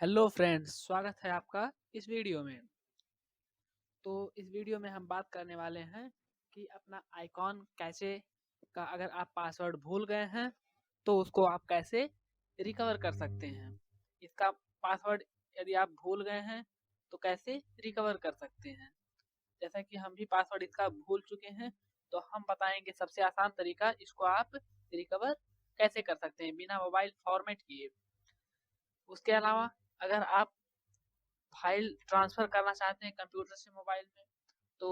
Hello friends, स्वागत है आपका इस वीडियो में। तो इस वीडियो में हम बात करने वाले हैं कि अपना आइकॉन कैचे का अगर आप पासवर्ड भूल गए हैं तो उसको आप कैसे रिकवर कर सकते हैं। इसका पासवर्ड यदि आप भूल गए हैं तो कैसे रिकवर कर सकते हैं। जैसा कि हम भी पासवर्ड इसका भूल चुके हैं तो हम बताएंगे सबसे आसान तरीका इसको आप रिकवर कैसे कर सकते हैं बिना मोबाइल फॉर्मेट किए। उसके अलावा अगर आप फाइल ट्रांसफर करना चाहते हैं कंप्यूटर से मोबाइल में तो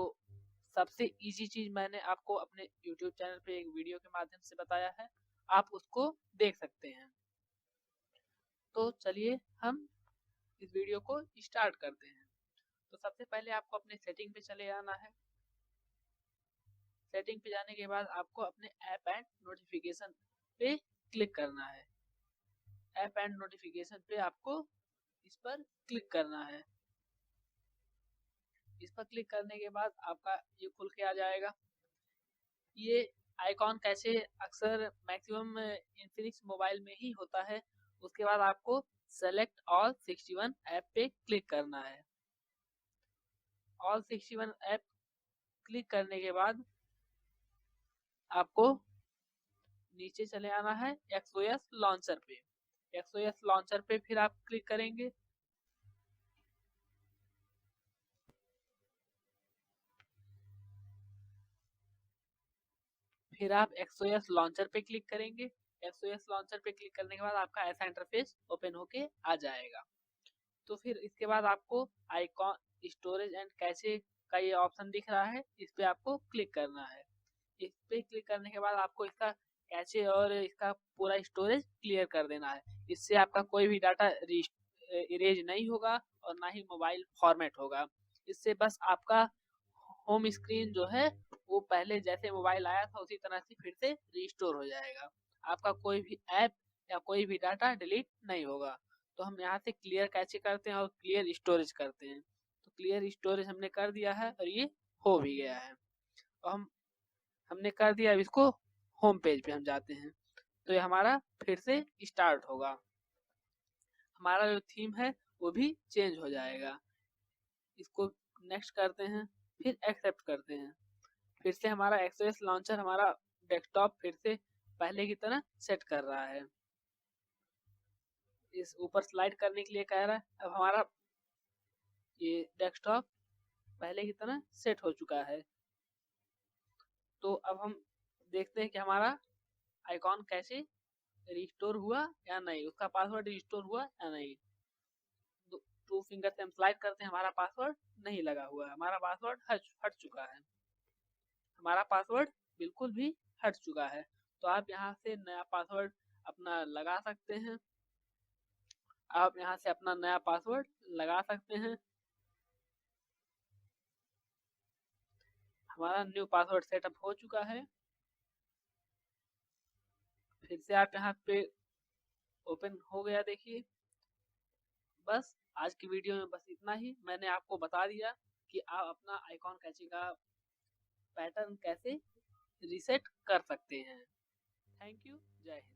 सबसे इजी चीज मैंने आपको अपने यूट्यूब चैनल पे एक वीडियो के माध्यम से बताया है, आप उसको देख सकते हैं। तो चलिए हम इस वीडियो को स्टार्ट करते हैं। तो सबसे पहले आपको अपने सेटिंग पे चले आना है। सेटिंग पे जाने के बाद आपको अपने ऐप एंड नोटिफिकेशन पे क्लिक करना है। ऐप एंड नोटिफिकेशन पे आपको इस पर क्लिक करना है। इस पर क्लिक करने के बाद आपका ये खुल के आ जाएगा। ये आइकॉन कैसे अक्सर मैक्सिमम इन्फिनिक्स मोबाइल में ही होता है। उसके बाद आपको सेलेक्ट ऑल 61 ऐप पे क्लिक करना है। ऑल 61 ऐप क्लिक करने के बाद आपको नीचे चले आना है XOS लॉन्चर पे। XOS लॉन्चर पे फिर आप क्लिक करेंगे। फिर आप XOS लॉन्चर पे क्लिक करेंगे। XOS लॉन्चर पे क्लिक करने के बाद आपका ऐसा इंटरफेस ओपन होके आ जाएगा। तो फिर इसके बाद आपको आइकॉन स्टोरेज एंड कैचे का ये ऑप्शन दिख रहा है, इस पे आपको क्लिक करना है। इस पे क्लिक करने के बाद आपको इसका कैचे और इसका पूरा स्टोरेज क्लियर कर देना है। इससे आपका कोई भी डाटा इरेज नहीं होगा और ना ही मोबाइल फॉर्मेट होगा। इससे बस आपका होम स्क्रीन जो है वो पहले जैसे मोबाइल आया था उसी तरह से फिर से रिस्टोर हो जाएगा। आपका कोई भी ऐप या कोई भी डाटा डिलीट नहीं होगा। तो हम यहाँ से क्लियर कैचे करते हैं और क्लियर स्टोरेज करते हैं। तो क्लियर स्टोरेज हमने कर दिया है और ये हो भी गया है। तो हमने कर दिया। अब इसको होम पेज पे हम जाते हैं तो ये हमारा फिर से स्टार्ट होगा। हमारा जो थीम है वो भी चेंज हो जाएगा। इसको नेक्स्ट करते हैं, फिर एक्सेप्ट करते हैं। फिर से हमारा एक्सओएस लॉन्चर हमारा डेस्कटॉप फिर से पहले की तरह सेट कर रहा है। इस ऊपर स्लाइड करने के लिए कह रहा है। अब हमारा ये डेस्कटॉप पहले की तरह सेट हो चुका है। तो अब हम देखते हैं कि हमारा आइकॉन कैसे रिस्टोर हुआ या नहीं, उसका पासवर्ड रिस्टोर हुआ या नहीं। टू फिंगर से हम स्लाइड करते हैं, हमारा पासवर्ड नहीं लगा हुआ है, हमारा पासवर्ड हट चुका है। हमारा पासवर्ड बिल्कुल भी हट चुका है। तो आप यहाँ से नया पासवर्ड अपना लगा सकते हैं। आप यहाँ से अपना नया पासवर्ड लगा सकते हैं। हमारा न्यू पासवर्ड सेटअप हो चुका है। फिर से आप यहाँ पे ओपन हो गया, देखिए। बस आज की वीडियो में बस इतना ही। मैंने आपको बता दिया कि आप अपना आइकॉन कैची का पैटर्न कैसे रीसेट कर सकते हैं। Thank you. जय हिंद।